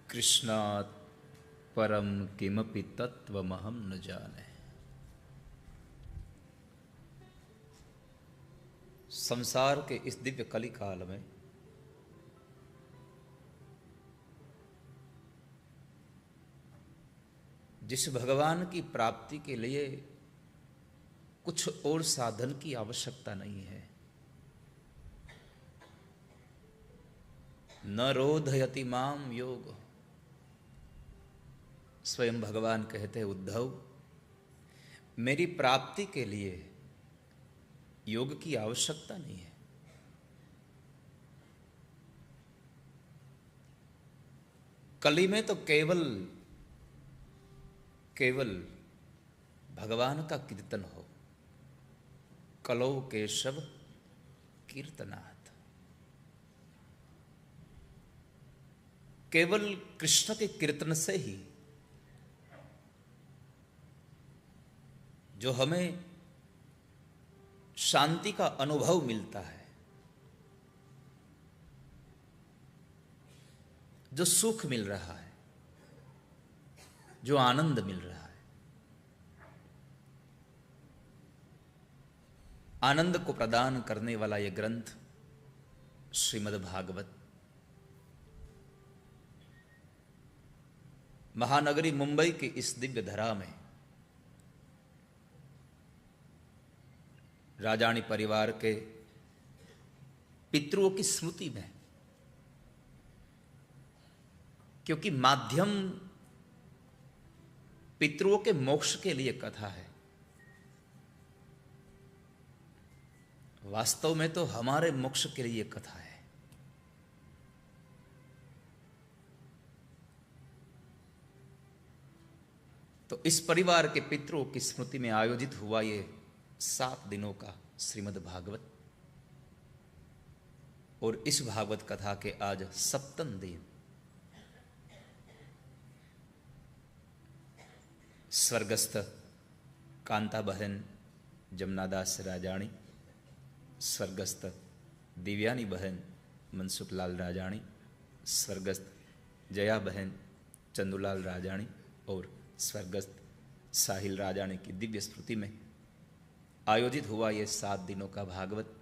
कृष्णात् परम किमपि तत्वमहं न जाने। संसार के इस दिव्य कली काल में जिस भगवान की प्राप्ति के लिए कुछ और साधन की आवश्यकता नहीं है, न रोधयति माम योग। स्वयं भगवान कहते हैं, उद्धव, मेरी प्राप्ति के लिए योग की आवश्यकता नहीं है। कली में तो केवल भगवान का कीर्तन हो। कलौ केशव कीर्तनात्। केवल कृष्ण के कीर्तन से ही जो हमें शांति का अनुभव मिलता है, जो सुख मिल रहा है, जो आनंद मिल रहा है, आनंद को प्रदान करने वाला यह ग्रंथ श्रीमद् भागवत महानगरी मुंबई की इस दिव्य धरा में राजानी परिवार के पितरों की स्मृति में, क्योंकि माध्यम पितरों के मोक्ष के लिए कथा है, वास्तव में तो हमारे मोक्ष के लिए कथा है। तो इस परिवार के पितरों की स्मृति में आयोजित हुआ ये 7 दिनों का श्रीमद् भागवत, और इस भागवत कथा के आज 7वें दिन स्वर्गस्थ कांता बहन जमुनादास राजाणी, स्वर्गस्थ दिव्यानी बहन मनसुखलाल राजाणी, स्वर्गस्थ जया बहन चंदूलाल राजाणी और स्वर्गस्थ साहिल राजाणी की दिव्य स्मृति में आयोजित हुआ ये 7 दिनों का भागवत।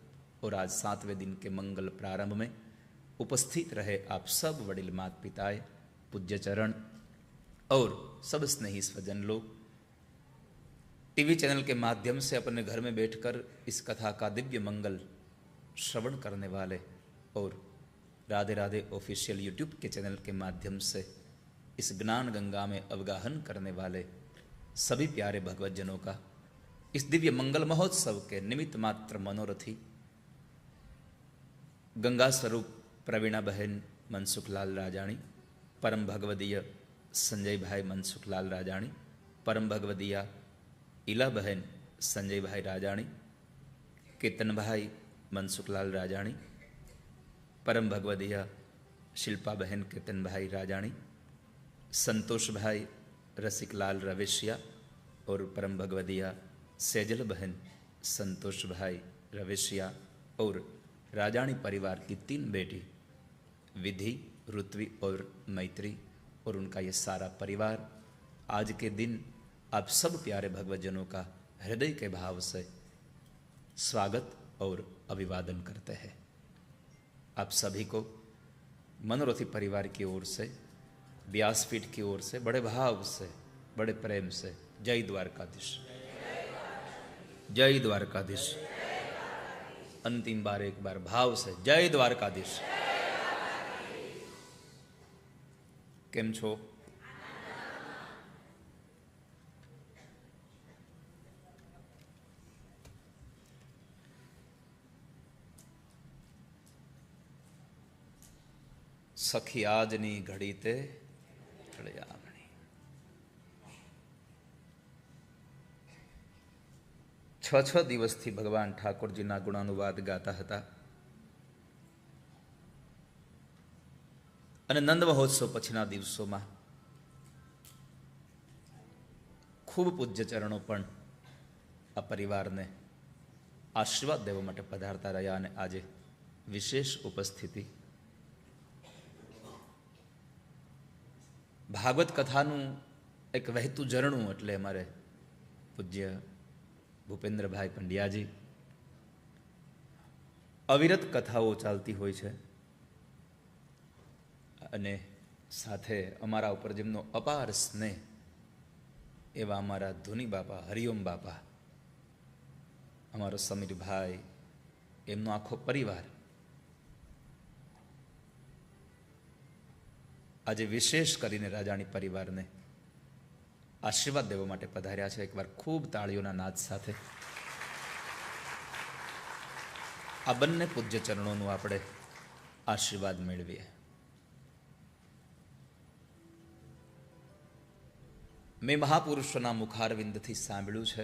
और आज 7वें दिन के मंगल प्रारंभ में उपस्थित रहे आप सब वडिल मात पिताएं, पूज्य चरण और सब स्नेही स्वजन लोग, टीवी चैनल के माध्यम से अपने घर में बैठकर इस कथा का दिव्य मंगल श्रवण करने वाले, और राधे राधे ऑफिशियल यूट्यूब के चैनल के माध्यम से इस ज्ञान गंगा में अवगाहन करने वाले सभी प्यारे भगवत जनों का इस दिव्य मंगल महोत्सव के निमित्त मात्र मनोरथी गंगा स्वरूप प्रवीणा बहन मनसुखलाल राजाणी, परम भगवदीय संजय भाई मनसुखलाल राजाणी, परम भगवदीया इला बहन संजय भाई राजाणी, कीर्तन भाई मनसुखलाल राजाणी, परम भगवदीया शिल्पा बहन कीर्तन भाई राजाणी, संतोष भाई रसिकलाल रवेशिया और परम भगवदीया सेजल बहन संतोष भाई रवेशिया, और राजाणी परिवार की 3 बेटी विधि, ऋत्वी और मैत्री, और उनका ये सारा परिवार आज के दिन आप सब प्यारे भगवतजनों का हृदय के भाव से स्वागत और अभिवादन करते हैं। आप सभी को मनोरथी परिवार की ओर से, व्यासपीठ की ओर से बड़े भाव से, बड़े प्रेम से जय द्वारकाधीश, जय द्वारकाधीश। अंतिम बार एक बार भाव से जय द्वारकाधीश। केम छो? सखी आजनी घड़ी ते टळयामणी। 6 દિવસથી ભગવાન ઠાકોરજીના ગુણાનુવાદ ગાતા હતા, અને નંદ મહોત્સવ પછીના દિવસોમાં ખૂબ પૂજ્ય ચરણો પણ આ પરિવારને આશીર્વાદ દેવા માટે પધારતા રહ્યા, અને આજે વિશેષ ઉપસ્થિતિ ભાગવત કથાનું એક વહેતું ઝરણું એટલે અમારે પૂજ્ય ભૂપેન્દ્રભાઈ પંડ્યાજી અવિરત કથાઓ ચાલતી હોય છે અને સાથે અમારા ઉપર જેમનો અપાર સ્નેહ એવા અમારા ધુની બાપા હરિઓમ બાપા, અમારો સમીરભાઈ, એમનો આખો પરિવાર આજે વિશેષ કરીને રાજાણી પરિવારને આશીર્વાદ દેવા માટે પધાર્યા છે. એકવાર ખૂબ તાળીઓના નાદ સાથે આ બંને પૂજ્ય ચરણોનું આપણે આશીર્વાદ મેળવીએ. મેં મહાપુરુષોના મુખારવિંદથી સાંભળ્યું છે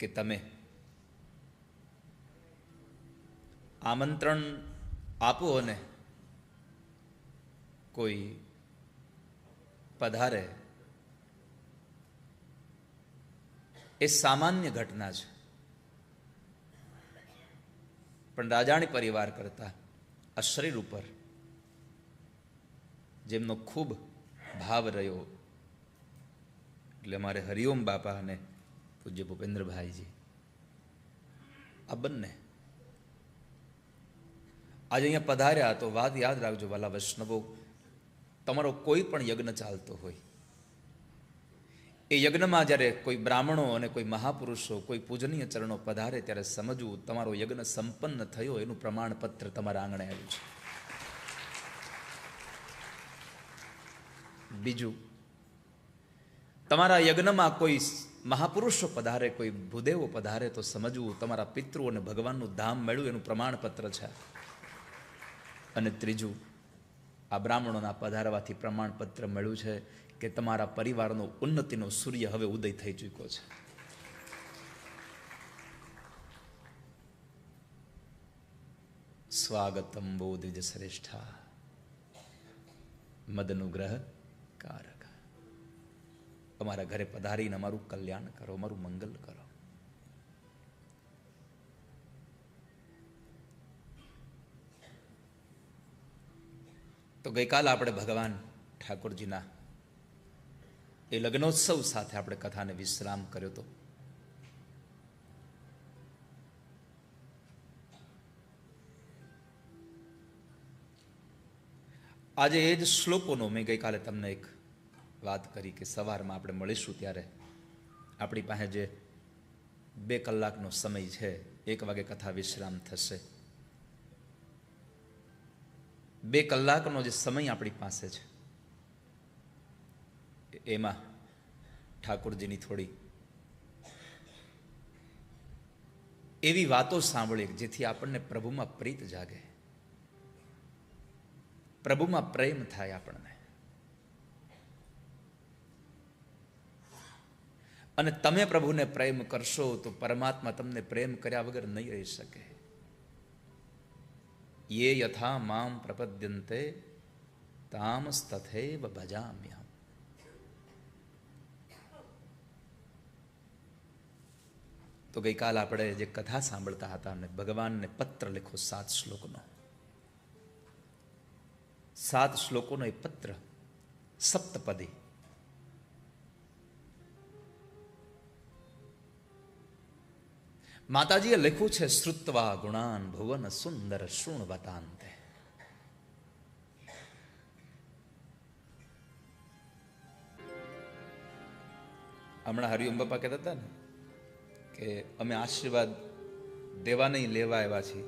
કે તમે આમંત્રણ આપો અને કોઈ પધારે એ સામાન્ય ઘટના છે, પણ રાજાણી પરિવાર કરતા આ શરીર ઉપર જેમનો ખૂબ ભાવ રહ્યો એટલે અમારે હરિઓમ બાપા અને પૂજ્ય ભૂપેન્દ્રભાઈજી આ બંને આજે અહીંયા પધાર્યા. તો વાત યાદ રાખજો વાલા વૈષ્ણવો, તમારો કોઈ પણ યજ્ઞ ચાલતો હોય એ યજ્ઞમાં જ્યારે કોઈ બ્રાહ્મણો અને કોઈ મહાપુરુષો કોઈ પૂજનીય ચરણો પધારે ત્યારે સમજવું તમારો યજ્ઞ સંપન્ન થયો એનું પ્રમાણપત્ર તમારા આંગણે આવ્યું છે. બીજું, તમારા યજ્ઞમાં કોઈ મહાપુરુષો પધારે, કોઈ ભૂદેવો પધારે તો સમજવું તમારા પિતૃ અને ભગવાનનું ધામ મળ્યું એનું પ્રમાણપત્ર છે. અને ત્રીજું, આ બ્રાહ્મણોના પધારવાથી પ્રમાણપત્ર મળ્યું છે કે તમારા પરિવારનો ઉન્નતિનો સૂર્ય હવે ઉદય થઈ ચૂક્યો છે. સ્વાગતમ વો દ્વિજ શ્રેષ્ઠા મદનુગ્રહ કારક. અમારા ઘરે પધારીને અમારું કલ્યાણ કરો, અમારું મંગલ કરો. તો ગઈકાલ આપણે ભગવાન ઠાકોરજીના એ લગ્નોત્સવ સાથે આપણે કથાને વિશ્રામ કર્યો હતો. આજે એ જ શ્લોકોનો મેં ગઈકાલે તમને એક વાત કરી કે સવારમાં આપણે મળીશું ત્યારે આપણી પાસે જે 2 કલાકનો સમય છે, 1 વાગે કથા વિશ્રામ થશે. 2 કલાકનો જે સમય આપણી પાસે છે એમાં ઠાકોરજીની થોડી એવી વાતો સાંભળીએ જેથી આપણને પ્રભુમાં પ્રીત જાગે, પ્રભુમાં પ્રેમ થાય આપણને. અને તમે પ્રભુને પ્રેમ કરશો તો પરમાત્મા તમને પ્રેમ કર્યા વગર નહીં રહી શકે. યે યથા મામ પ્રપદ્યન્તે તામસ્તથૈવ ભજામ્યહમ. તો ગઈકાલ આપણે જે કથા સાંભળતા હતા અને ભગવાનને પત્ર લખો 7 શ્લોકનો, 7 શ્લોકોનો એ પત્ર સપ્તપદી. માતાજીએ લખ્યું છે શ્રુત્વા ગુણાન ભુવન સુંદર શૃણવતાંતે. હમણાં હરિઓમ બાપા કહેતા હતા ને કે અમે આશીર્વાદ દેવા નહીં લેવા આવ્યા છીએ.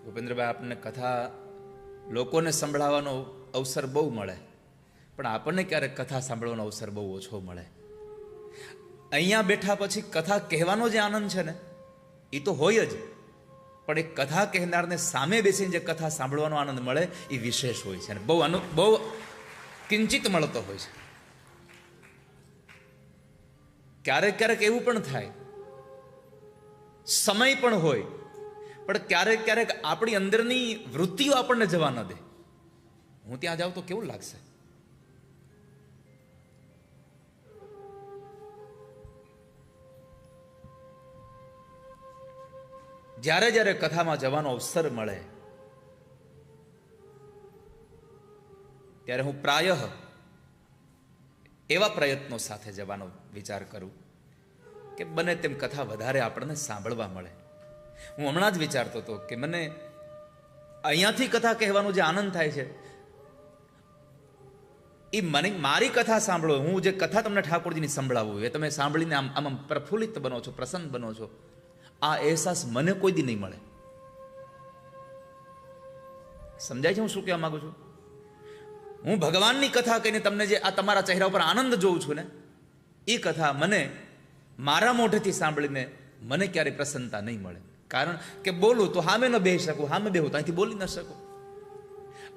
ભૂપેન્દ્રભાઈ, આપણને કથા લોકોને સંભળાવવાનો અવસર બહુ મળે, પણ આપણને ક્યારેક કથા સાંભળવાનો અવસર બહુ ઓછો મળે. અહીંયા બેઠા પછી કથા કહેવાનો જે આનંદ છે ને એ તો હોય જ, પણ એ કથા કહેનારને સામે બેસીને જે કથા સાંભળવાનો આનંદ મળે એ વિશેષ હોય છે અને બહુ કિંચિત મળતો હોય છે. ક્યારેક ક્યારેક એવું પણ થાય, સમય પણ હોય, પણ ક્યારેક ક્યારેક આપણી અંદરની વૃત્તિઓ આપણને જવા ન દે. હું ત્યાં જાઉં તો કેવું લાગશે? જ્યારે જ્યારે કથામાં જવાનો અવસર મળે ત્યારે હું પ્રાયઃ એવા પ્રયત્નો સાથે જવાનો વિચાર કરું કે બને તેમ કથા વધારે આપણને સાંભળવા મળે. હું હમણાં જ વિચારતો હતો કે મને અહીંયાથી કથા કહેવાનો જે આનંદ થાય છે એ મને મારી કથા સાંભળો, હું જે કથા તમને ઠાકોરજીની સંભળાવું એ તમે સાંભળીને આમ પ્રફુલ્લિત બનો છો, પ્રસન્ન બનો છો, આ અહેસાસ મને કોઈ દી નહીં મળે. સમજાય છે હું શું કહેવા માંગુ છું? હું ભગવાનની કથા કહીને તમને જે આ તમારા ચહેરા ઉપર આનંદ જોઉં છું ને, એ કથા મને મારા મોઢેથી સાંભળીને મને ક્યારેય પ્રસન્નતા નહીં મળે. કારણ કે બોલું તો સામે ન બેસી શકું, સામે બેહું તો અહીંથી બોલી ન શકું.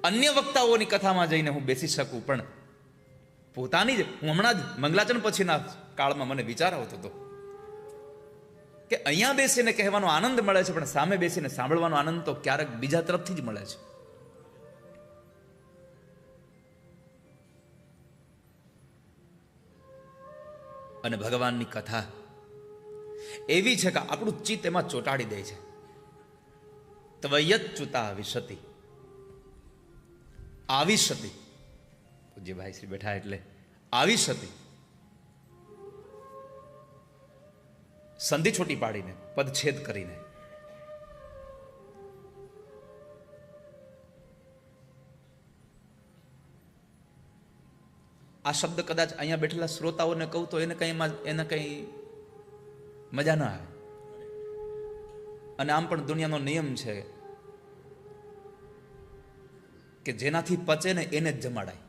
અન્ય વક્તાઓની કથામાં જઈને હું બેસી શકું, પણ પોતાની જ હું હમણાં જ મંગલાચરણ પછીના કાળમાં મને વિચાર આવતો હતો કે અહીંયા બેસીને કહેવાનો આનંદ મળે છે, પણ સામે બેસીને સાંભળવાનો આનંદ તો ક્યારેક બીજા તરફથી જ મળે છે. અને ભગવાનની કથા એવી છે કે આપણું ચિત્ત એમાં ચોંટાડી દે છે. ત્વયત ચુતા વિશતિ, આવી સતી, પૂજ્ય ભાઈ શ્રી બેઠા એટલે આવી સતી, સંધિ છોટી પાડીને, પદ છેદ કરીને. આ શબ્દ કદાચ અહીંયા બેઠેલા શ્રોતાઓને કહું તો એને કઈ મજા ના આવે. અને આમ પણ દુનિયાનો નિયમ છે કે જેનાથી પચે ને એને જ જમાડાય.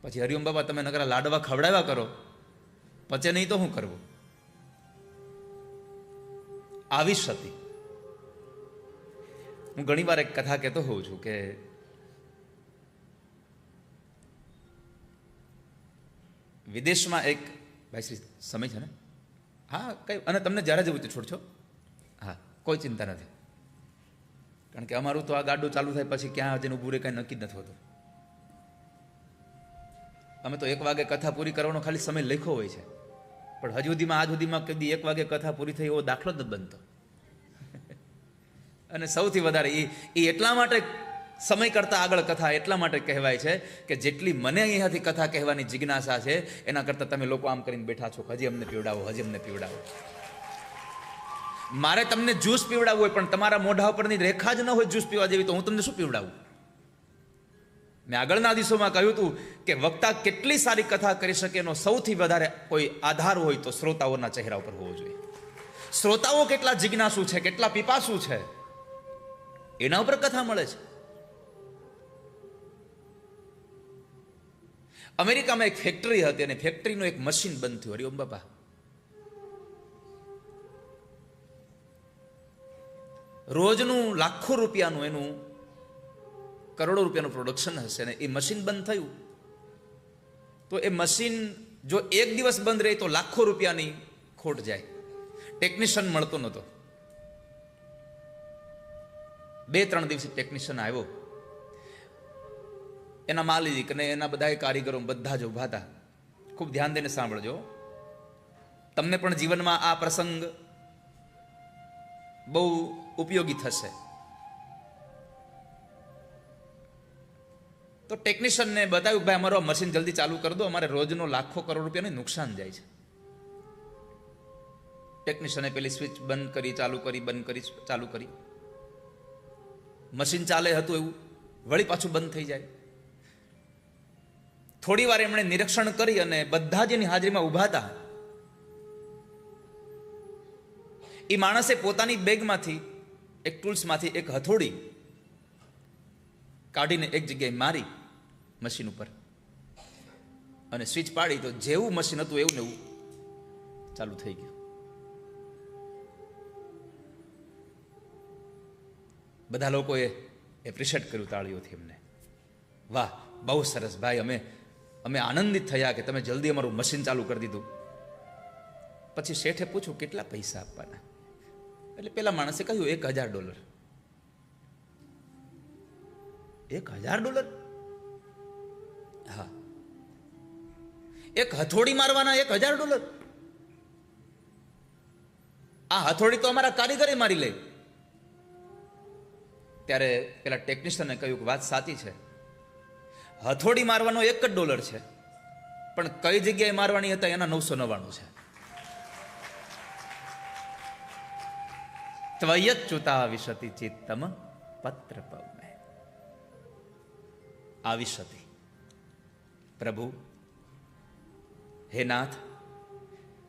પછી હરિઓમ બાબા તમે નકરા લાડવા ખવડાવ્યા કરો, પચે નહીં તો શું કરવું? આવી સતી. હું ઘણી વાર એક કથા કહેતો હોઉં છું કે વિદેશમાં એક ભાઈ શ્રી સમય છે ને, હા કઈ, અને તમને જ્યારે જવું તે છોડશો, હા કોઈ ચિંતા નથી, કારણ કે અમારું તો આ ગાડું ચાલુ થાય પછી ક્યાં જઈને ઊભું રહે કાંઈ નક્કી જ નથી હોતું. અમે તો 1 વાગે કથા પૂરી કરવાનો ખાલી સમય લખ્યો હોય છે, પણ હજુ સુધીમાં આજ સુધીમાં કદી 1 વાગે કથા પૂરી થઈ એવો દાખલો જ નથી બનતો. અને સૌથી વધારે એ એટલા માટે સમય કરતા આગળ કથા એટલા માટે કહેવાય છે કે જેટલી મને અહીંયાથી કથા કહેવાની જિજ્ઞાસા છે એના કરતાં તમે લોકો આમ કરીને બેઠા છો, હજી અમને પીવડાવો, હજી અમને પીવડાવો. મારે તમને જ્યુસ પીવડાવવું હોય પણ તમારા મોઢા ઉપરની રેખા જ ન હોય જ્યુસ પીવા જેવી, તો હું તમને શું પીવડાવું? મેં આગળના દિવસોમાં કહ્યું હતું કે વક્તા કેટલી સારી કથા કરી શકે એનો સૌથી વધારે કોઈ આધાર હોય તો શ્રોતાઓના ચહેરા ઉપર હોવો જોઈએ. શ્રોતાઓ કેટલા જિજ્ઞાસુ છે, કેટલા પીપાસુ છે, એના ઉપર કથા મળે છે. અમેરિકામાં એક ફેક્ટરી હતી અને ફેક્ટરીનું એક મશીન બંધ થયું. હરિઓમ બાપા, રોજનું લાખો રૂપિયાનું એનું કરોડો રૂપિયાનું પ્રોડક્શન હશે ને એ મશીન બંધ થયું તો એ મશીન જો 1 દિવસ બંધ રહે તો લાખો રૂપિયાની ખોટ જાય. ટેકનિશિયન મળતો નહોતો. 2-3 દિવસે ટેકનિશિયન આવ્યો. એના માલિક અને એના બધા કારીગરો બધા જ ઉભા હતા. ખૂબ ધ્યાન દઈને સાંભળજો, તમને પણ જીવનમાં આ પ્રસંગ બહુ ઉપયોગી થશે. તો ટેકનિશિયનને બતાવ્યું ભાઈ અમારો મશીન જલ્દી ચાલુ કરી દો, અમારે રોજનો લાખો કરોડ રૂપિયાનું નુકસાન જાય છે. ટેકનિશિયને પેલી સ્વિચ બંધ કરી, ચાલુ કરી, બંધ કરી, ચાલુ કરી. મશીન ચાલે હતું એવું વળી પાછું બંધ થઈ જાય. થોડી વાર એમણે નિરીક્ષણ કરી અને બધા જ એની હાજરીમાં ઊભા હતા. એ માણસે પોતાની બેગમાંથી એક ટૂલ્સમાંથી એક હથોડી કાઢીને એક જગ્યાએ મારી મશીન ઉપર અને સ્વિચ પાડી તો જેવું મશીન હતું એવું ને એવું ચાલુ થઈ ગયું. બધા લોકોએ એપ્રિશિએટ કર્યું તાળીઓથી એમને. વાહ, બહુ સરસ ભાઈ, અમે આનંદિત થયા કે તમે જલ્દી અમારું મશીન ચાલુ કરી દીધું. પછી શેઠે પૂછ્યું કેટલા પૈસા આપવાના? એટલે પેલા માણસે કહ્યું $1000. $1000? હા. એક હથોડી મારવાના $1000? આ હથોડી તો અમારા કારીગરે મારી લે. ત્યારે પેલા ટેકનિશિયને કહ્યું કે વાત સાચી છે, હથોડી મારવાનો $1 છે, પણ કઈ જગ્યાએ મારવાની હતા એના 999 છે. ત્વયચ્યુતા વિશતિ ચિત્તમ પત્ર પવમે. આવિશતિ. પ્રભુ, હે નાથ,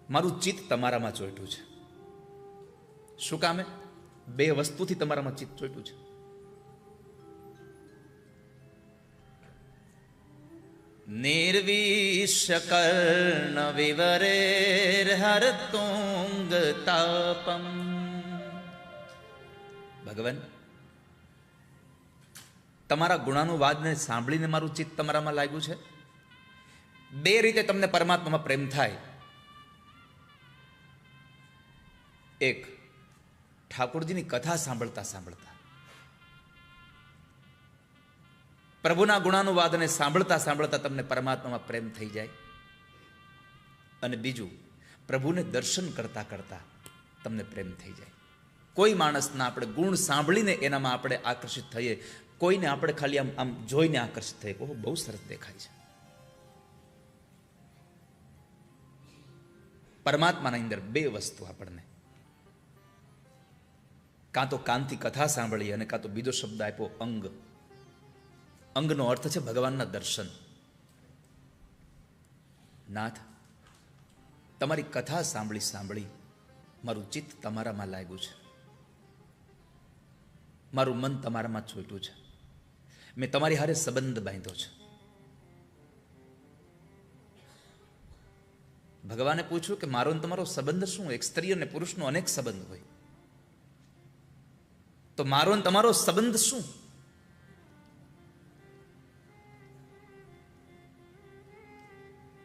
મારું ચિત્ત તમારામાં ચોંટ્યું છે. શું કામે? 2 વસ્તુથી તમારામાં ચિત્ત ચોંટ્યું છે. નિર્વિષ્ય કર્ણ વિવરેર હરતુંગ તાપમ. ભગવાન, તમારા ગુણાનુવાદને સાંભળીને મારું ચિત્ત તમારામાં લાગ્યું છે. 2 રીતે તમને પરમાત્મામાં પ્રેમ થાય. એક, ઠાકોરજીની કથા સાંભળતા સાંભળતા, પ્રભુના ગુણાનુવાદને સાંભળતા સાંભળતા તમને પરમાત્મામાં પ્રેમ થઈ જાય. અને બીજું, પ્રભુને દર્શન કરતા કરતા તમને પ્રેમ થઈ જાય. કોઈ માણસના આપણે ગુણ સાંભળીને એનામાં આપણે આકર્ષિત થઈએ, કોઈને આપણે ખાલી આમ જોઈને આકર્ષિત થઈએ, ઓહો બહુ સરસ દેખાય છે. પરમાત્માના અંદર 2 વસ્તુ આપણને, કાં તો કાનથી કથા સાંભળી અને કાં તો બીજો શબ્દ આપ્યો અંગ. અંગનો અર્થ છે ભગવાનના દર્શન. નાથ, તમારી કથા સાંભળી સાંભળી મારું ચિત્ત તમારામાં લાગ્યું છે. મારું મન તમારામાં ચોંટ્યું છે. મેં તમારી હારે સંબંધ બાંધ્યો છે. ભગવાને પૂછ્યું કે મારો તમારો સંબંધ શું? એક સ્ત્રી અને પુરુષનો અનેક સંબંધ હોય, તો મારો તમારો સંબંધ શું?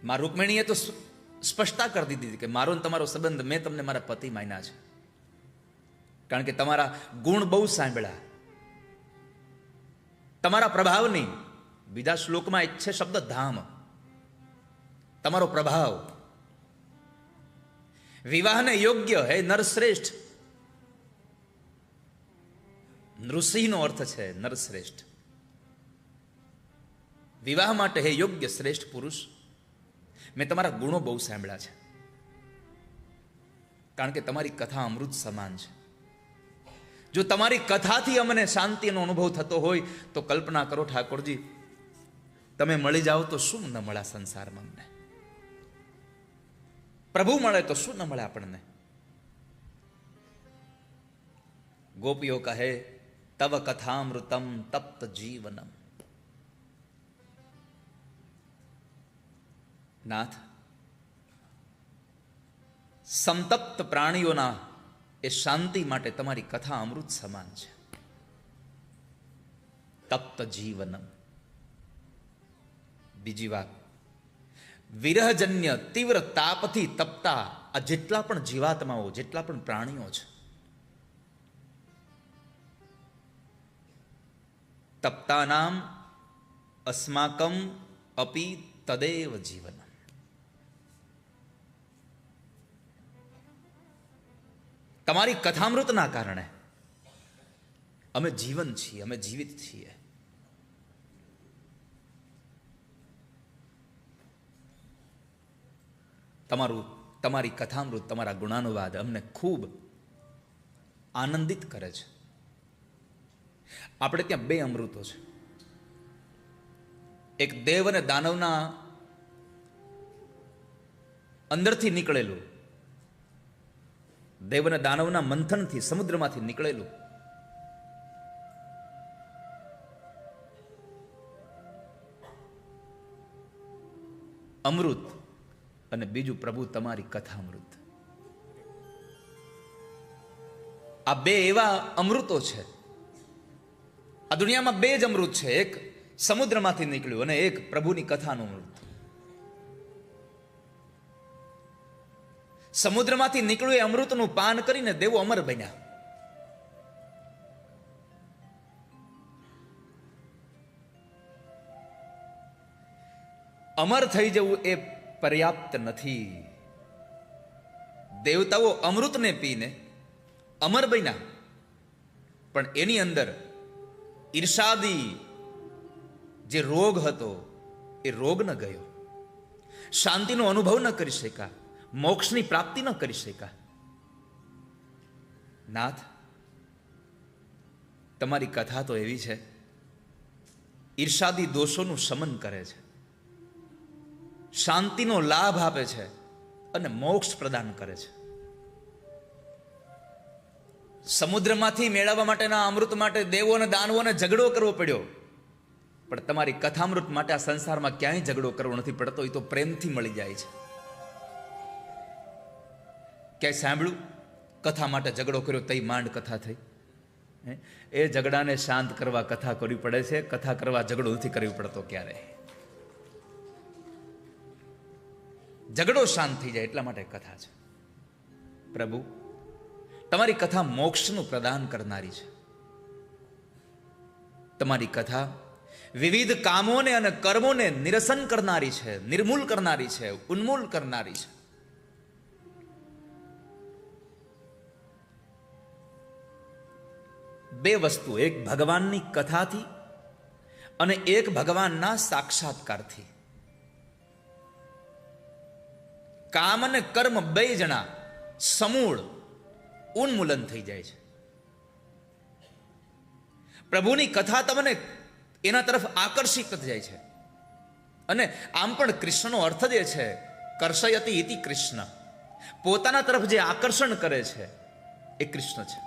મારા રૂકમિણીએ તો સ્પષ્ટતા કરી દીધી કે મારો તમારો સંબંધ, મેં તમને મારા પતિ માન્યા છે, કારણ કે તમારા ગુણ બહુ સાંભળ્યા, તમારા પ્રભાવની. બીજા શ્લોકમાં એક છે શબ્દ ધામ, તમારો પ્રભાવ. વિવાહને યોગ્ય હે નરશ્રેષ્ઠ. નૃસિંહનો અર્થ છે નરશ્રેષ્ઠ. વિવાહ માટે હે યોગ્ય શ્રેષ્ઠ પુરુષ, મેં તમારા ગુણો બહુ સાંભળ્યા છે, કારણ કે તમારી કથા અમૃત સમાન છે. જો તમારી કથાથી અમને શાંતિનો અનુભવ થતો હોય તો કલ્પના કરો ઠાકોરજી, તમે મળી જાઓ તો શું ન મળે સંસારમાં અમને? પ્રભુ મળે તો શું ન મળે આપણને? ગોપીઓ કહે તવ કથામૃતમ તપ્ત જીવનમ. નાથ, સંતપ્ત પ્રાણીઓના એ શાંતિ માટે તમારી કથા અમૃત સમાન છે. તપ્ત જીવનમ. બીજી વાત, વિરહજન્ય તીવ્ર તાપથી તપતા આ જેટલા પણ જીવાત્માઓ, જેટલા પણ પ્રાણીઓ છે, તપ્તાનામ અસ્માકમ અપી તદેવ જીવન. તમારી કથામૃતના કારણે અમે જીવન છીએ, અમે જીવિત છીએ. તમારી કથામૃત, તમારા ગુણાનુવાદ અમને ખૂબ આનંદિત કરે છે. આપણે ત્યાં 2 અમૃતો છે. એક દેવ અને દાનવના અંદરથી નીકળેલું, દેવ અને દાનવના મંથનથી, સમુદ્રમાંથી નીકળેલું અમૃત, અને બીજું પ્રભુ તમારી કથામૃત. આ 2 એવા અમૃતો છે. આ દુનિયામાં 2 જ અમૃત છે, એક સમુદ્રમાંથી નીકળ્યું અને એક પ્રભુની કથાનું અમૃત. સમુદ્રમાંથી નીકળ્યું એ અમૃતનું પાન કરીને દેવો અમર બન્યા. અમર થઈ જવું એ પર્યાપ્ત નથી. દેવતાઓ અમૃતને પીને અમર બન્યા, પણ એની અંદર ઈર્ષાદી જે રોગ હતો એ રોગ ન ગયો, શાંતિનો અનુભવ ન કરી શક્યા, મોક્ષની પ્રાપ્તિ ન કરી શક્યા. નાથ, તમારી કથા તો એવી છે, ઈર્ષાદી દોષોનું શમન કરે છે, શાંતિનો લાભ આપે છે અને મોક્ષ પ્રદાન કરે છે. સમુદ્રમાંથી મેળવવા માટેના અમૃત માટે દેવો અને દાનવોને ઝઘડો કરવો પડ્યો, પણ તમારી કથામૃત માટે આ સંસારમાં ક્યાંય ઝઘડો કરવો નથી પડતો. એ તો પ્રેમથી મળી જાય છે. ક્યાંય સાંભળ્યું કથા માટે ઝઘડો કર્યો તઈ માંડ કથા થઈ? એ ઝઘડાને શાંત કરવા કથા કરવી પડે છે. કથા કરવા ઝઘડો નથી કરવી પડતો ક્યારે. ઝઘડો શાંત થઈ જાય એટલા માટે કથા છે. પ્રભુ, તમારી કથા મોક્ષનું પ્રદાન કરનારી છે. તમારી કથા વિવિધ કામોને અને કર્મોને નિરસન કરનારી છે, નિર્મૂલ કરનારી છે, ઉન્મૂલ કરનારી છે. બે વસ્તુ, એક ભગવાનની કથાથી અને એક ભગવાનના સાક્ષાત્કારથી. કામ અને કર્મ બે જણા સમૂળ ઉન્મૂલન થઈ જાય છે. પ્રભુની કથા તમને એના તરફ આકર્ષિત જાય છે. અને આમ પણ કૃષ્ણનો અર્થ જે છે, કર્ષયતિ ઇતિ કૃષ્ણ, પોતાના તરફ જે આકર્ષણ કરે છે એ કૃષ્ણ છે.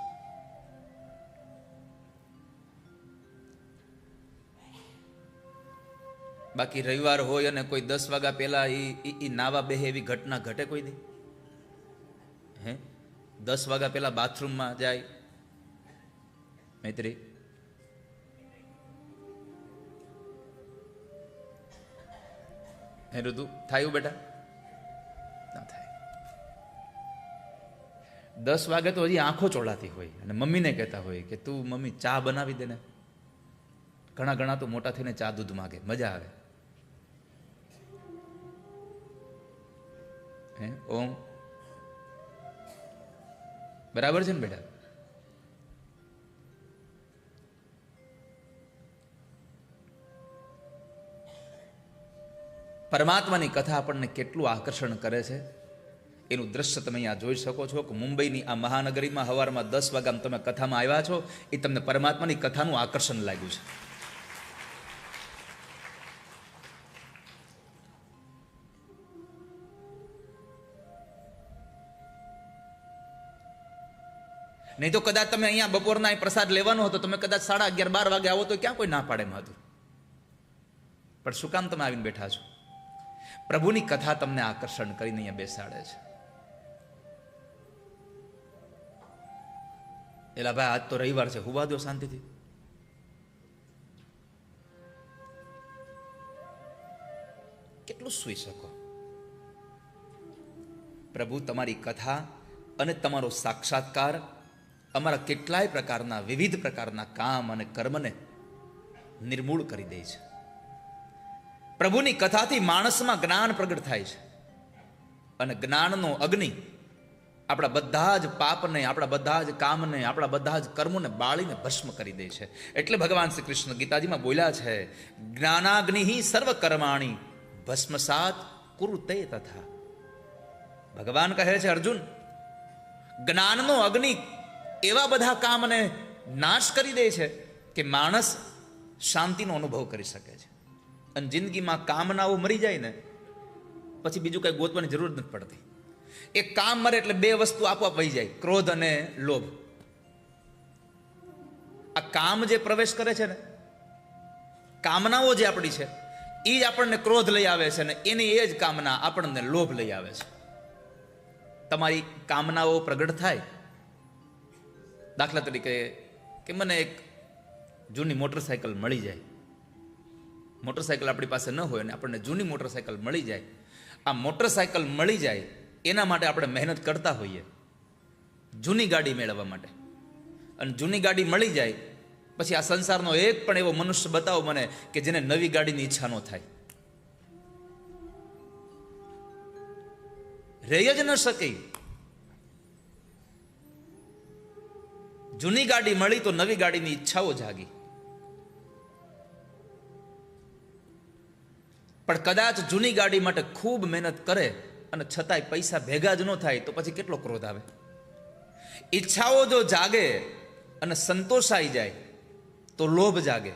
બાકી રવિવાર હોય અને કોઈ 10 વાગ્યા પહેલા એ નાવા બેહે એવી ઘટના ઘટે કોઈ દી? 10 વાગ્યા પહેલા બાથરૂમમાં જાય મૈત્રી? હે ઋતુ, થાય બેટા? ના થાય. 10 વાગે તો હજી આંખો ચોળાતી હોય અને મમ્મીને કહેતા હોય કે તું મમ્મી ચા બનાવી દે ને. ઘણા તો મોટા થઈને ચા દૂધ માગે, મજા આવે. ઓમ બરાબર છે ને બેટા? પરમાત્માની કથા આપણને કેટલું આકર્ષણ કરે છે એનું દ્રશ્ય તમે અહીંયા જોઈ શકો છો કે મુંબઈની આ મહાનગરીમાં સવારમાં 10 વાગ્યામાં તમે કથામાં આવ્યા છો, એ તમને પરમાત્માની કથાનું આકર્ષણ લાગ્યું છે. નહીં તો કદાચ તમે અહીંયા બપોરના પ્રસાદ લેવાનો હતો, તમે કદાચ 11:30-12 વાગે આવો તો ક્યાં કોઈ ના પાડે એમ હતું. પણ શું કામ તમે આવીને બેઠા છો? પ્રભુની કથા તમને આકર્ષણ કરીને અહીંયા બેસાડે છે. એલા ભાઈ, આજ તો રવિવાર છે, હુવા દો શાંતિથી. કેટલું સૂઈ શકો? પ્રભુ તમારી કથા અને તમારો સાક્ષાત્કાર અમારા કેટલાય પ્રકારના વિવિધ પ્રકારના કામ અને કર્મને નિર્મૂળ કરી દે છે. પ્રભુની કથાથી માણસમાં જ્ઞાન પ્રગટ થાય છે અને જ્ઞાનનો અગ્નિ આપણા બધા જ પાપને, આપણા બધા જ કામને, આપણા બધા જ કર્મોને બાળીને ભસ્મ કરી દે છે. એટલે ભગવાન શ્રી કૃષ્ણ ગીતાજીમાં બોલ્યા છે, જ્ઞાનાગ્નિ સર્વ કર્માણી ભસ્મસાત કુરુતે તથા. ભગવાન કહે છે, અર્જુન, જ્ઞાનનો અગ્નિ એવા બધા કામને નાશ કરી દે છે કે માણસ શાંતિનો અનુભવ કરી શકે છે. અને જિંદગીમાં કામનાઓ મરી જાય ને પછી બીજું કઈ ગોતવાની જરૂર નથી પડતી. એક કામ મરે એટલે બે વસ્તુ આપોઆપ વહી જાય, ક્રોધ અને લોભ. આ કામ જે પ્રવેશ કરે છે ને, કામનાઓ જે આપણી છે એ જ આપણને ક્રોધ લઈ આવે છે ને એની એ જ કામના આપણને લોભ લઈ આવે છે. તમારી કામનાઓ પ્રગટ થાય, દાખલા તરીકે કે મને એક જૂની મોટરસાયકલ મળી જાય. મોટરસાયકલ આપણી પાસે ન હોય અને આપણને જૂની મોટરસાયકલ મળી જાય. આ મોટરસાયકલ મળી જાય એના માટે આપણે મહેનત કરતા હોઈએ જૂની ગાડી મેળવવા માટે. અને જૂની ગાડી મળી જાય પછી આ સંસારનો એક પણ એવો મનુષ્ય બતાવો મને કે જેને નવી ગાડીની ઈચ્છા ન થાય. રહી જ ન શકે. જૂની ગાડી મળી તો નવી ગાડીની ઈચ્છાઓ જાગી. પણ કદાચ જૂની ગાડી માટે ખૂબ મહેનત કરે અને છતાંય પૈસા ભેગા જ ન થાય તો પછી કેટલો ક્રોધ આવે. ઈચ્છાઓ જો જાગે અને સંતોષાઈ જાય તો લોભ જાગે,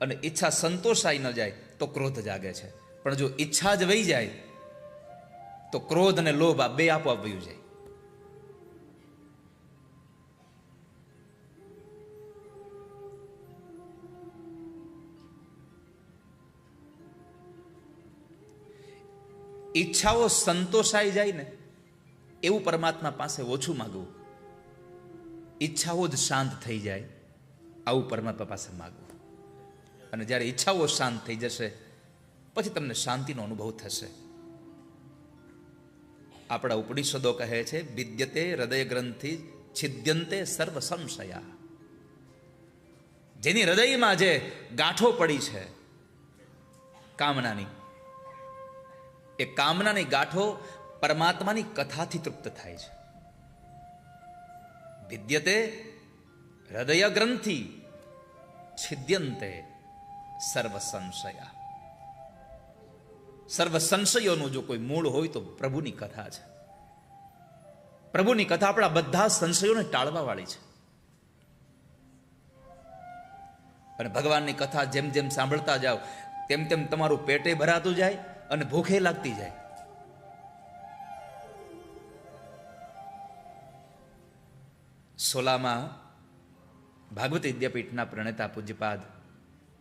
અને ઈચ્છા સંતોષાઈ ન જાય તો ક્રોધ જાગે છે. પણ જો ઈચ્છા જ વહી જાય તો ક્રોધ અને લોભ આ બે આપોઆપ વયું જાય. ઈચ્છાઓ સંતોષાઈ જાય ને એવું પરમાત્મા પાસે ઓછું માગવું, ઈચ્છાઓ જ શાંત થઈ જાય આવું પરમાત્મા પાસે માગવું. અને જ્યારે ઈચ્છાઓ શાંત થઈ જશે પછી તમને શાંતિનો અનુભવ થશે. આપણા ઉપનિષદો કહે છે, વિદ્યતે હૃદય ગ્રંથિ છિદ્યંતે સર્વ સંશયા. જેની હૃદયમાં જે ગાંઠો પડી છે કામનાની, એ કામનાની ગાંઠો પરમાત્માની કથાથી તૃપ્ત થાય છે. વિદ્યતે હૃદય ગ્રંથિ છિદ્યંતે સર્વ સંશયા. સર્વ સંશયોનું જો કોઈ મૂળ હોય તો પ્રભુની કથા છે. પ્રભુની કથા આપણા બધા સંશયોને ટાળવા વાળી છે. અને ભગવાનની કથા જેમ જેમ સાંભળતા જાઓ તેમ તેમ તમારું પેટે ભરાતું જાય અને ભૂખે લાગતી જાય. સોલામાં ભાગવત વિદ્યાપીઠના પ્રણેતા પૂજ્યપાદ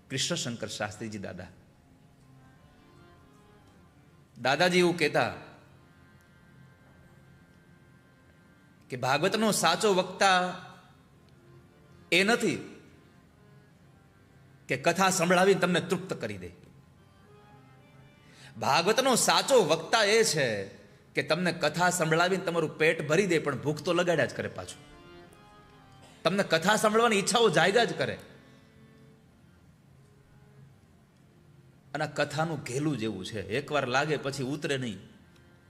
કૃષ્ણશંકર શાસ્ત્રીજી દાદાજી એવું કહેતા કે ભાગવતનો સાચો વક્તા એ નથી કે કથા સંભળાવીને તમને તૃપ્ત કરી દે. ભાગવતનો સાચો વક્તા એ છે કે તમને કથા સંભળાવીને તમારું પેટ ભરી દે પણ ભૂખ તો લગાડ્યા જ કરે. પાછું તમને કથા સાંભળવાની ઈચ્છાઓ જાગ્યા જ કરે. અને કથાનું ઘેલું જેવું છે, એકવાર લાગે પછી ઉતરે નહીં.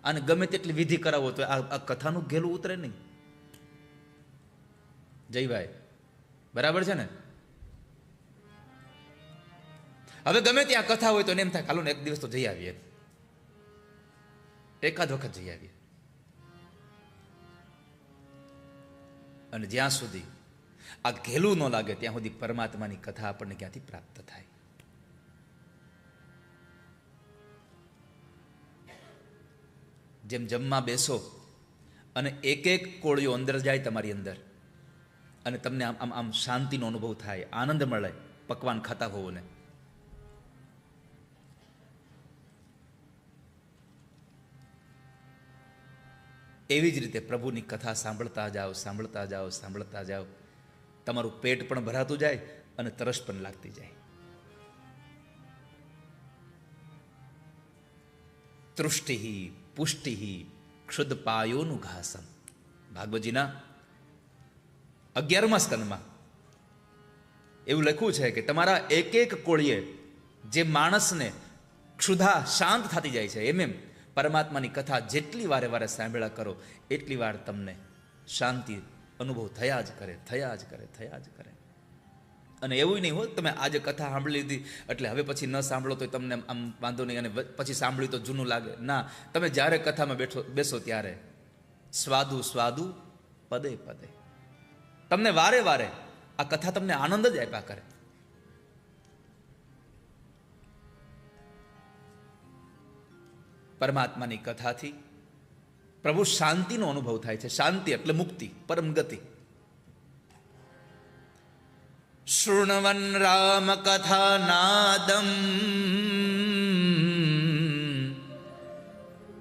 અને ગમે તેટલી વિધિ કરાવો તો આ કથાનું ઘેલું ઉતરે નહીં. જયભાઈ બરાબર છે ને? હવે ગમે ત્યાં કથા હોય તો એમ થાય ચાલો ને એક દિવસ તો જઈ આવીએ, એકાદ વખત જઈ આવીએ. અને જ્યાં સુધી આ ઘેલું ન લાગે ત્યાં સુધી પરમાત્માની કથા આપણને ક્યાંથી પ્રાપ્ત થાય? જેમ જમવા બેસો અને એક એક કોળિયો અંદર જાય તમારી અંદર અને તમને આમ આમ શાંતિનો અનુભવ થાય, આનંદ મળે પકવાન ખાતા હોવો ને. એવી જ રીતે પ્રભુની કથા સાંભળતા જાઓ, સાંભળતા જાઓ, સાંભળતા જાઓ, તમારું પેટ પણ ભરાતું જાય અને તરસ પણ લાગતી જાય. તૃષ્ટિ પુષ્ટિ ક્ષુદપાયોનું ઘાસમ. ભાગવતજીના 11મા સ્કંદમાં એવું લખ્યું છે કે તમારા એક એક કોળીએ જે માણસને ક્ષુધા શાંત થતી જાય છે, એમ પરમાત્માની કથા જેટલી વારે વારે સાંભળ્યા કરો એટલી વાર તમને શાંતિ અનુભવ થયા જ કરે, થયા જ કરે, થયા જ કરે. અને એવું નહીં હોય તમે આજે કથા સાંભળી લીધી એટલે હવે પછી ન સાંભળો તો તમને આમ વાંધો નહીં અને પછી સાંભળ્યું તો જૂનું લાગે. ના, તમે જ્યારે કથામાં બેસો ત્યારે સ્વાદુ સ્વાદુ પદે પદે તમને વારે વારે આ કથા તમને આનંદ જ આપ્યા કરે. પરમાત્માની કથાથી પ્રભુ શાંતિનો અનુભવ થાય છે. શાંતિ એટલે મુક્તિ, પરમ ગતિ. શૃણવન રામ કથા નાદમ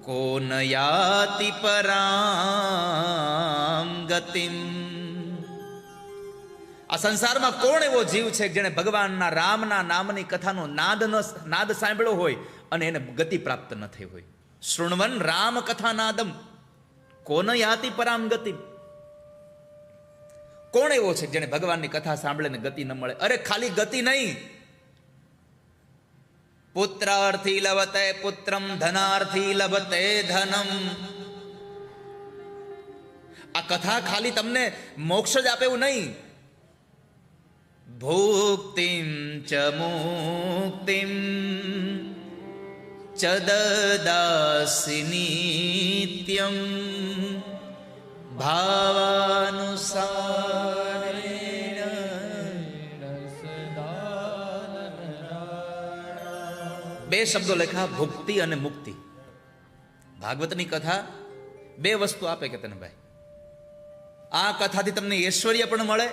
કોન યાતિ પરામ ગતિમ. આ સંસારમાં કોણ એવો જીવ છે જેને ભગવાનના રામના નામની કથાનો નાદ સાંભળ્યો હોય અને એને ગતિ પ્રાપ્ત ન થઈ હોય? શૃણવન રામ કથા નાદમ કોન યાતિ પરામ ગતિ. કોણ એવો છે જેને ભગવાનની કથા સાંભળે ને ગતિ ન મળે? અરે ખાલી ગતિ નહીં, પુત્રાર્થી લભતે પુત્રમ ધનાર્થી લભતે ધનમ. આ કથા ખાલી તમને મોક્ષ જ આપે એવું નહીં, ભુક્તિમ ચ મુક્તિમ ચ દદાસि નિત્યં ભાવાનુસારેણ. બે શબ્દો લખ્યા, ભુક્તિ અને મુક્તિ. ભાગવતની કથા બે વસ્તુ આપે કે તને ભાઈ, આ કથાથી તમને ઐશ્વર્ય પણ મળે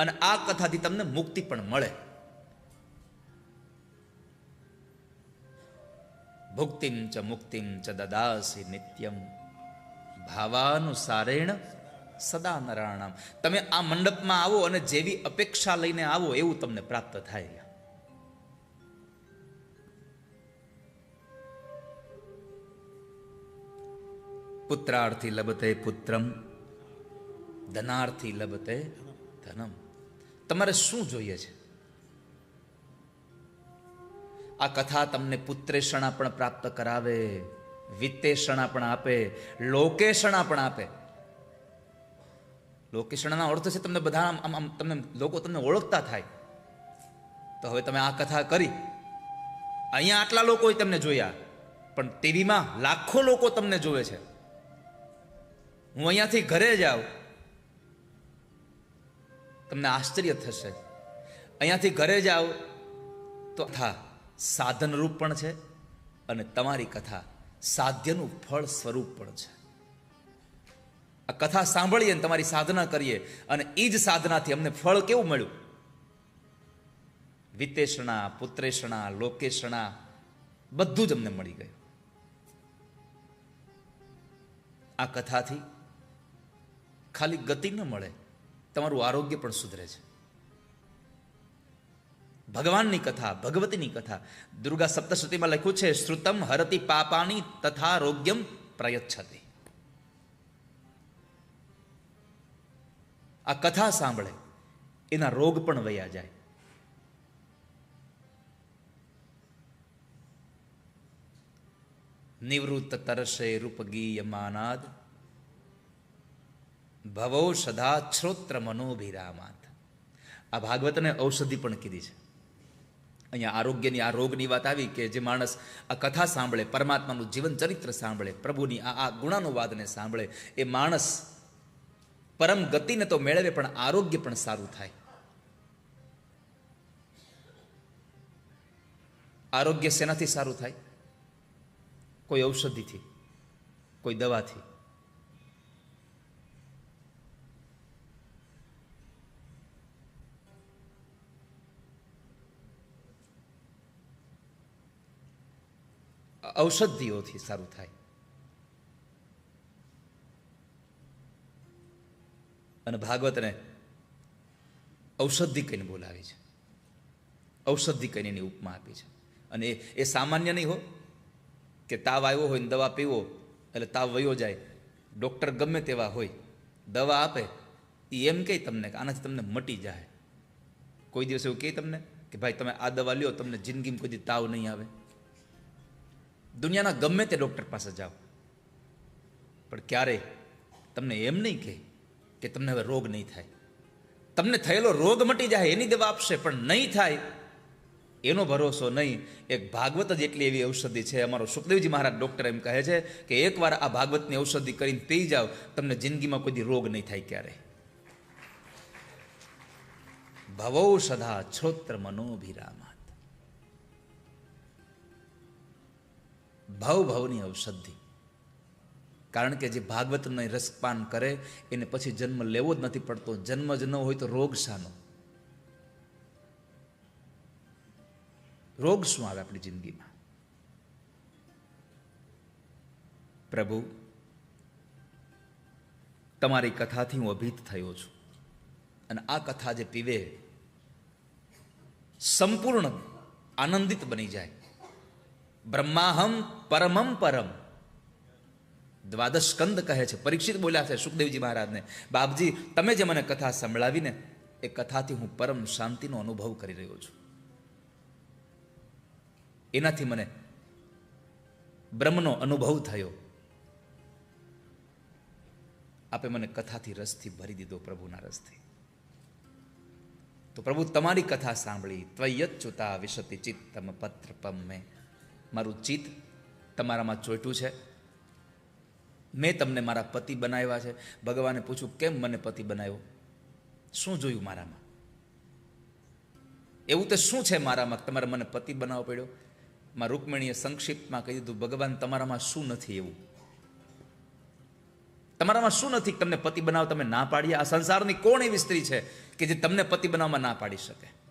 અને આ કથાથી તમને મુક્તિ પણ મળે. ભુક્તિમ ચ મુક્તિમ ચ દદાસી નિત્યમ ભાવાનુસારેણ સદા નરાણામ. તમે આ મંડપમાં આવો અને જેવી અપેક્ષા લઈને આવો એવું તમને પ્રાપ્ત થાય. પુત્રાર્થી લભતે પુત્રમ ધનાર્થી લભતે ધનમ. તમારે શું જોઈએ છે? આ કથા તમને પુત્રેષણા પણ પ્રાપ્ત કરાવે, વિત્તેષણા પણ આપે, લોકેષણા પણ આપે. લોકેષણાના અર્થ છે તમને બધા તમને લોકો તમને ઓળખતા થાય. તો હવે તમે આ કથા કરી, અહીંયા આટલા લોકો તમને જોયા, પણ ટીવીમાં લાખો લોકો તમને જોવે છે. હું અહીંયાથી ઘરે જાઉં, તમને આશ્ચર્ય થશે. અહીંયાથી ઘરે જાઓ તો કથા સાધનરૂપ પણ છે અને તમારી કથા સાધ્યનું ફળ સ્વરૂપ પણ છે. આ કથા સાંભળીએ ને તમારી સાધના કરીએ અને એ જ સાધનાથી અમને ફળ કેવું મળ્યું? વિત્તેષણા, પુત્રેષણા, લોકેષણા બધું જ અમને મળી ગયું. આ કથાથી ખાલી ગતિ ન મળે, તમારું આરોગ્ય પણ સુધરે છે. ભગવાનની કથા, ભગવતીની કથા, દુર્ગા સપ્તશતીમાં લખ્યું છે, શ્રુતમ હરતિ પાપાની તથા રોગ્યમ પ્રયચ્છતિ. આ કથા સાંભળે એના રોગ પણ વયા જાય. નિવૃત્ત તરસે રૂપગીયમાનાદ ભવો સદા શ્રોત્ર મનોભિરામાત. આ ભાગવતને ઔષધિ પણ કીધી છે. અહીંયા આરોગ્યની, આ રોગની વાત આવી કે જે માણસ આ કથા સાંભળે, પરમાત્માનું જીવન ચરિત્ર સાંભળે, પ્રભુની આ ગુણાનુવાદને સાંભળે, એ માણસ પરમ ગતિને તો મેળવે પણ આરોગ્ય પણ સારું થાય. આરોગ્ય શેનાથી સારું થાય? કોઈ ઔષધિથી, કોઈ દવાથી. ઔષધિઓથી સારું થાય. અને ભાગવતને ઔષધિ કહીને બોલાવી છે, ઔષધિ કહીને એની ઉપમા આપી છે. અને એ સામાન્ય નહીં હો કે તાવ આવ્યો હોય ને દવા પીવો એટલે તાવ વયો જાય. ડૉક્ટર ગમે તેવા હોય, દવા આપે એ એમ કહે તમને કે આનાથી તમને મટી જાય. કોઈ દિવસ એવું કહે તમને કે ભાઈ તમે આ દવા લ્યો, તમને જિંદગીમાં કોઈ દી તાવ નહીં આવે? દુનિયાના ગમે તે ડૉક્ટર પાસે જાઓ, પણ ક્યારે તમને એમ નહીં કહે કે તમને હવે રોગ નહીં થાય. તમને થયેલો રોગ મટી જાય એની દવા આપશે, પણ નહીં થાય એનો ભરોસો નહીં. એક ભાગવત જ એટલી એવી ઔષધિ છે. અમારો સુખદેવજી મહારાજ ડૉક્ટર એમ કહે છે કે એકવાર આ ભાગવતની ઔષધિ કરીને પી જાઓ, તમને જિંદગીમાં કોઈ દી રોગ નહીં થાય ક્યારે. ભવો સદા છોત્ર મનોભિરામાત. ભવની ઔષધિ. કારણ કે જે ભાગવતનો રસપાન કરે એને પછી જન્મ લેવો જ નથી પડતો. જન્મ જ ન હોય તો રોગ શાનો? રોગ શું આવે આપણી જિંદગીમાં? પ્રભુ, તમારી કથાથી હું અભિત થયો છું અને આ કથા જે પીવે સંપૂર્ણ આનંદિત બની જાય. બ્રહ્માહમ પરમમ પરમ. દ્વાદશ સ્કંદ કહે છે, પરીક્ષિત બોલ્યા છે સુખદેવજી મહારાજને, બાપજી તમે જે મને કથા સંભળાવીને એ કથાથી હું પરમ શાંતિનો અનુભવ કરી રહ્યો છું. એનાથી મને બ્રહ્મનો અનુભવ થયો. આપે મને કથાથી રસથી ભરી દીધો, પ્રભુના રસથી. તો પ્રભુ તમારી કથા સાંભળી ત્વયચ્યુતા વિશતિ ચિત્તમ પત્રપમ મેં મારું ચિત્ત તમારામાં ચોંટ્યું છે, મેં તમને મારા પતિ બનાવ્યા છે. ભગવાને પૂછ્યું, કેમ મને પતિ બનાવ્યો? શું જોયું મારામાં? એવું તે શું છે મારામાં તમારે મને પતિ બનાવવો પડ્યો? માં રૂકમણીએ સંક્ષિપ્તમાં કહી દીધું, ભગવાન તમારામાં શું નથી એવું? તમારામાં શું નથી તમને પતિ બનાવ તમે ના પાડીએ? આ સંસારની કોણ એવી સ્ત્રી છે કે જે તમને પતિ બનાવવામાં ના પાડી શકે?